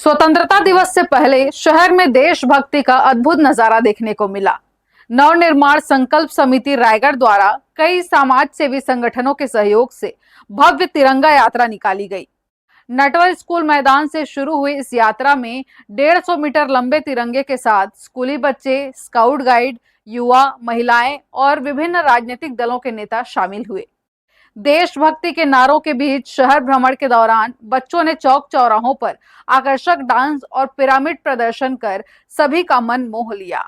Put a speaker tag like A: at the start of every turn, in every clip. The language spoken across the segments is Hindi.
A: स्वतंत्रता दिवस से पहले शहर में देशभक्ति का अद्भुत नजारा देखने को मिला। नवनिर्माण संकल्प समिति रायगढ़ द्वारा कई समाज सेवी संगठनों के सहयोग से भव्य तिरंगा यात्रा निकाली गई। नटवर स्कूल मैदान से शुरू हुई इस यात्रा में 150 मीटर लंबे तिरंगे के साथ स्कूली बच्चे, स्काउट गाइड, युवा, महिलाएं और विभिन्न राजनीतिक दलों के नेता शामिल हुए। देशभक्ति के नारों के बीच शहर भ्रमण के दौरान बच्चों ने चौक चौराहों पर आकर्षक डांस और पिरामिड प्रदर्शन कर सभी का मन मोह लिया।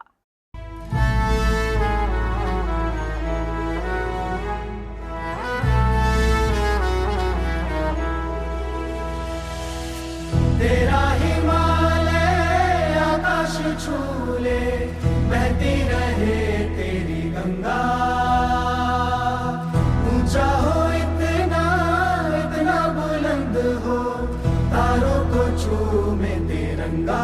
B: तेरा हिमालय आकाश छूले, बहती रहे तेरी गंगा। ऊंचा हो इतना इतना बुलंद हो, तारों को चूमे तिरंगा।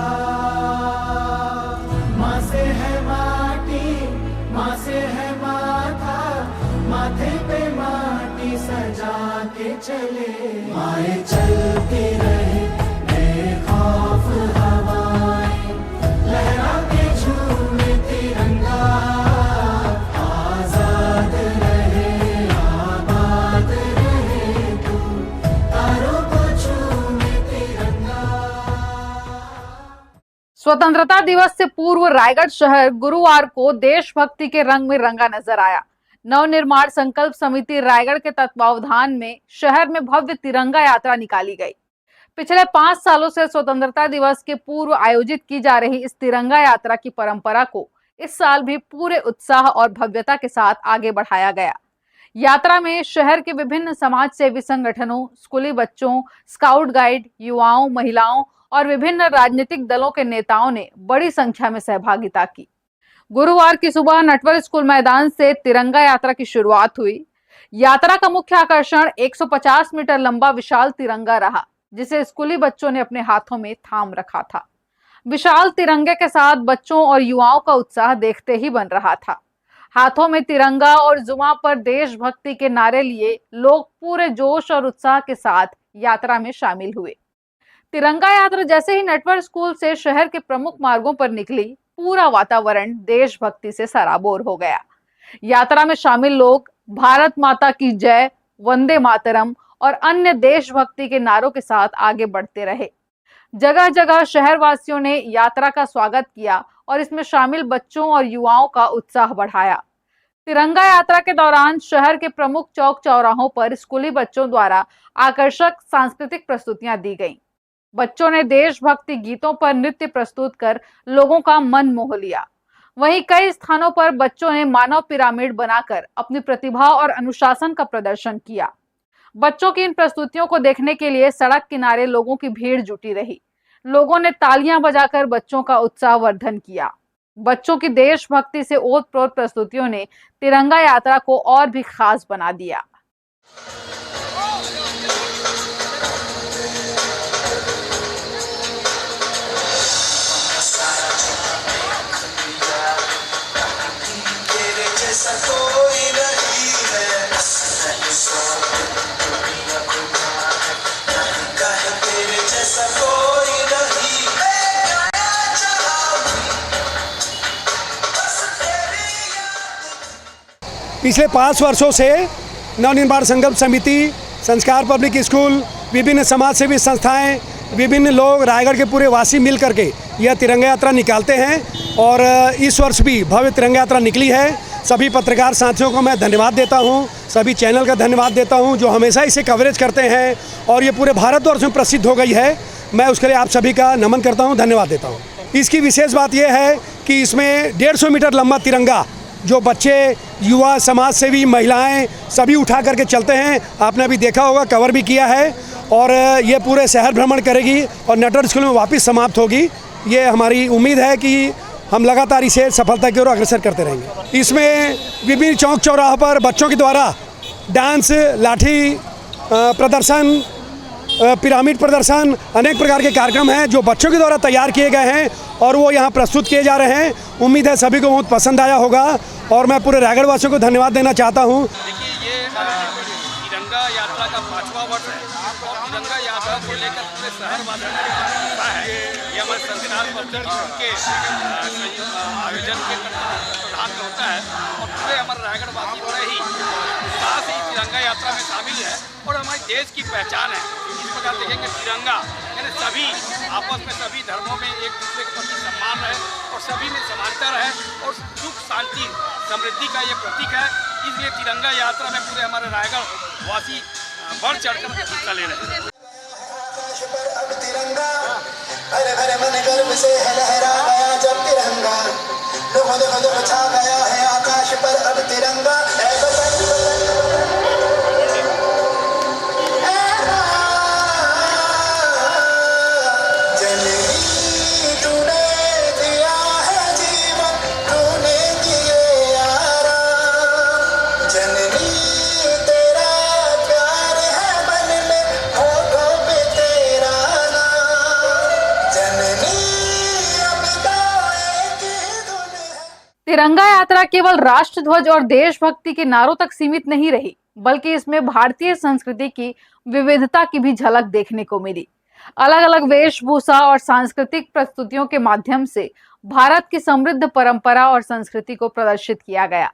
B: माँ से है माटी, माँ से है माथा, माथे पे माटी सजा के चले। माए चलती रहे खौफ हवाएं, लहरा के झूमे तिरंगा। आजाद रहे आबाद रहे तू, तारों को झूमे तिरंगा।
A: स्वतंत्रता दिवस से पूर्व रायगढ़ शहर गुरुवार को देशभक्ति के रंग में रंगा नजर आया। नवनिर्माण संकल्प समिति रायगढ़ के तत्वावधान में शहर में भव्य तिरंगा यात्रा निकाली गई। पिछले 5 सालों से स्वतंत्रता दिवस के पूर्व आयोजित की जा रही इस तिरंगा यात्रा की परंपरा को इस साल भी पूरे उत्साह और भव्यता के साथ आगे बढ़ाया गया। यात्रा में शहर के विभिन्न समाज सेवी संगठनों, स्कूली बच्चों, स्काउट गाइड, युवाओं, महिलाओं और विभिन्न राजनीतिक दलों के नेताओं ने बड़ी संख्या में सहभागिता की। गुरुवार की सुबह नटवर स्कूल मैदान से तिरंगा यात्रा की शुरुआत हुई। यात्रा का मुख्य आकर्षण 150 मीटर लंबा विशाल तिरंगा रहा, जिसे स्कूली बच्चों ने अपने हाथों में थाम रखा था। विशाल तिरंगे के साथ बच्चों और युवाओं का उत्साह देखते ही बन रहा था। हाथों में तिरंगा और जुबां पर देशभक्ति के नारे लिए लोग पूरे जोश और उत्साह के साथ यात्रा में शामिल हुए। तिरंगा यात्रा जैसे ही नटवर स्कूल से शहर के प्रमुख मार्गों पर निकली, पूरा वातावरण देशभक्ति से सराबोर हो गया। यात्रा में शामिल लोग भारत माता की जय, वंदे मातरम और अन्य देशभक्ति के नारों के साथ आगे बढ़ते रहे। जगह जगह शहरवासियों ने यात्रा का स्वागत किया और इसमें शामिल बच्चों और युवाओं का उत्साह बढ़ाया। तिरंगा यात्रा के दौरान शहर के प्रमुख चौक चौराहों पर स्कूली बच्चों द्वारा आकर्षक सांस्कृतिक प्रस्तुतियां दी गईं। बच्चों ने देशभक्ति गीतों पर नृत्य प्रस्तुत कर लोगों का मन मोह लिया। वहीं कई स्थानों पर बच्चों ने मानव पिरामिड बनाकर अपनी प्रतिभा और अनुशासन का प्रदर्शन किया। बच्चों की इन प्रस्तुतियों को देखने के लिए सड़क किनारे लोगों की भीड़ जुटी रही। लोगों ने तालियां बजाकर बच्चों का उत्साहवर्धन किया। बच्चों की देशभक्ति से ओतप्रोत प्रस्तुतियों ने तिरंगा यात्रा को और भी खास बना दिया।
C: पिछले 5 वर्षों से नवनिर्माण संकल्प समिति, संस्कार पब्लिक स्कूल, विभिन्न समाज सेवी संस्थाएं, विभिन्न लोग, रायगढ़ के पूरे वासी मिल करके यह तिरंगा यात्रा निकालते हैं और इस वर्ष भी भव्य तिरंगा यात्रा निकली है। सभी पत्रकार साथियों को मैं धन्यवाद देता हूं, सभी चैनल का धन्यवाद देता हूं जो हमेशा इसे कवरेज करते हैं और ये पूरे भारतवर्ष में प्रसिद्ध हो गई है। मैं उसके लिए आप सभी का नमन करता हूँ, धन्यवाद देता हूँ। इसकी विशेष बात यह है कि इसमें 150 मीटर लंबा तिरंगा जो बच्चे, युवा, समाज सेवी, महिलाएं सभी उठा करके चलते हैं। आपने अभी देखा होगा, कवर भी किया है और ये पूरे शहर भ्रमण करेगी और नटवर स्कूल में वापस समाप्त होगी। ये हमारी उम्मीद है कि हम लगातार इसे सफलता की ओर अग्रसर करते रहेंगे। इसमें विभिन्न चौक चौराहों पर बच्चों के द्वारा डांस, लाठी प्रदर्शन, पिरामिड प्रदर्शन, अनेक प्रकार के कार्यक्रम हैं जो बच्चों के द्वारा तैयार किए गए हैं और वो यहाँ प्रस्तुत किए जा रहे हैं। उम्मीद है सभी को बहुत पसंद आया होगा और मैं पूरे रायगढ़ वासियों को धन्यवाद देना चाहता हूँ।
D: देखिए, ये तिरंगा यात्रा का 5वां वर्ष है और तिरंगा यात्रा को लेकर पूरे शहर वासियों में है। संस्कार पब्लिक स्कूल के आयोजन के प्रधान में होता है और पूरे हमारे रायगढ़ वासी बड़े ही उत्साह से इस तिरंगा यात्रा में शामिल है और हमारे देश की पहचान है। इस प्रकार देखेंगे तिरंगा यानी सभी आपस में सभी धर्मों में एक दूसरे के प्रति सम्मान रहे और सभी में समानता रहे और सुख शांति समृद्धि का ये प्रतीक है। इसलिए तिरंगा यात्रा में पूरे हमारे रायगढ़ वासी बढ़ चढ़कर हिस्सा ले रहे हैं।
B: पर अब तिरंगा भरे भरे मन गर्व से लहरा गया जब तिरंगा देखो देखो देखो छा गया है आकाश पर अब तिरंगा
A: तिरंगा यात्रा केवल राष्ट्र ध्वज और देशभक्ति के नारों तक सीमित नहीं रही, बल्कि इसमें भारतीय संस्कृति की विविधता की भी झलक देखने को मिली। अलग अलग वेशभूषा और सांस्कृतिक प्रस्तुतियों के माध्यम से भारत की समृद्ध परंपरा और संस्कृति को प्रदर्शित किया गया।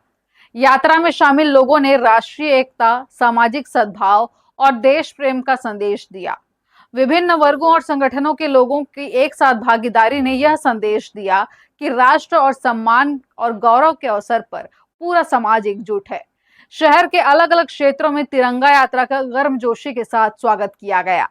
A: यात्रा में शामिल लोगों ने राष्ट्रीय एकता, सामाजिक सद्भाव और देश प्रेम का संदेश दिया। विभिन्न वर्गों और संगठनों के लोगों की एक साथ भागीदारी ने यह संदेश दिया कि राष्ट्र और सम्मान और गौरव के अवसर पर पूरा समाज एकजुट है। शहर के अलग अलग क्षेत्रों में तिरंगा यात्रा का गर्मजोशी के साथ स्वागत किया गया।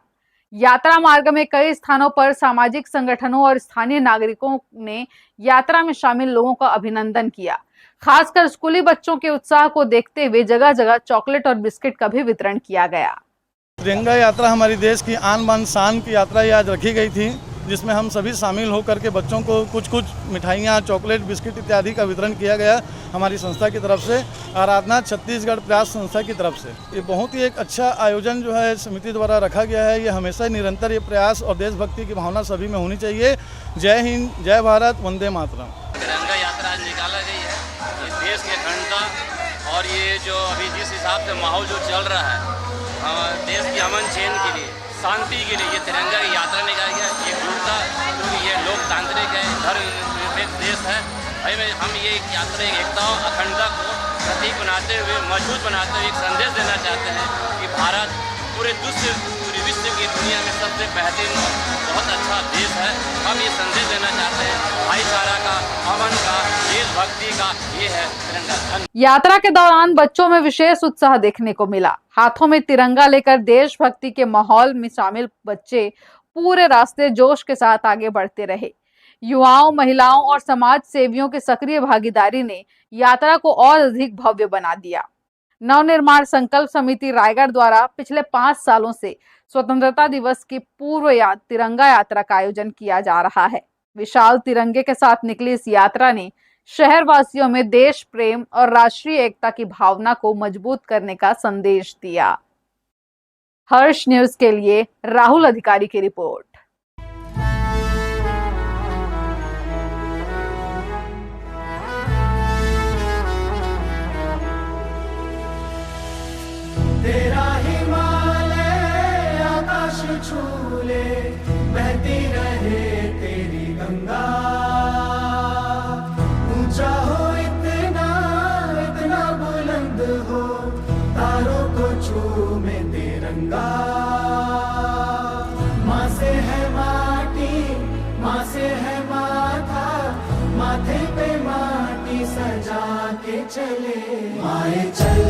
A: यात्रा मार्ग में कई स्थानों पर सामाजिक संगठनों और स्थानीय नागरिकों ने यात्रा में शामिल लोगों का अभिनंदन किया। खासकर स्कूली बच्चों के उत्साह को देखते हुए जगह जगह चॉकलेट और बिस्किट का भी वितरण किया गया।
E: तिरंगा यात्रा हमारी देश की आन बान शान की यात्रा आज रखी गई थी, जिसमें हम सभी शामिल होकर के बच्चों को कुछ कुछ मिठाइयाँ, चॉकलेट, बिस्किट इत्यादि का वितरण किया गया हमारी संस्था की तरफ से, आराधना छत्तीसगढ़ प्रयास संस्था की तरफ से। ये बहुत ही एक अच्छा आयोजन जो है समिति द्वारा रखा गया है। ये हमेशा निरंतर ये प्रयास और देशभक्ति की भावना सभी में होनी चाहिए। जय हिंद, जय भारत, वंदे मातरम।
F: तिरंगा यात्रा आज निकाला गई है। ये देश की अखंडता और ये जो अभी जिस हिसाब से माहौल जो चल रहा है देश की अमन चैन के लिए, शांति के लिए ये तिरंगा की यात्रा निकाली गई है। एकजुटता, क्योंकि ये लोकतांत्रिक है, धर्म निरपेक्ष देश है। भाई हम ये यात्रा एकता और अखंडता को प्रतीक बनाते हुए, मजबूत बनाते हुए एक संदेश देना चाहते हैं कि भारत पूरे विश्व की दुनिया में सबसे बेहतरीन और बहुत अच्छा देश है। हम ये संदेश देना चाहते हैं भाईचारा का, अमन का, देशभक्ति का, ये है तिरंगा।
A: यात्रा के दौरान बच्चों में विशेष उत्साह देखने को मिला। हाथों में तिरंगा लेकर देशभक्ति के माहौल में शामिल बच्चे पूरे रास्ते जोश के साथ आगे बढ़ते रहे। युवाओं, महिलाओं और समाज सेवियों की सक्रिय भागीदारी ने यात्रा को और अधिक भव्य बना दिया। नवनिर्माण संकल्प समिति रायगढ़ द्वारा पिछले 5 सालों से स्वतंत्रता दिवस की पूर्व तिरंगा यात्रा का आयोजन किया जा रहा है। विशाल तिरंगे के साथ निकली इस यात्रा ने शहर वासियों में देश प्रेम और राष्ट्रीय एकता की भावना को मजबूत करने का संदेश दिया। हर्ष न्यूज के लिए राहुल अधिकारी की रिपोर्ट।
B: तेरा हिमालय आकाश छूले, बहती रहे तेरी गंगा। ऊंचा हो इतना, इतना बुलंद हो, तारों को चूमे तिरंगा। माँ से है माटी, माँ से है माथा, माथे पे माटी सजा के चले। माए चल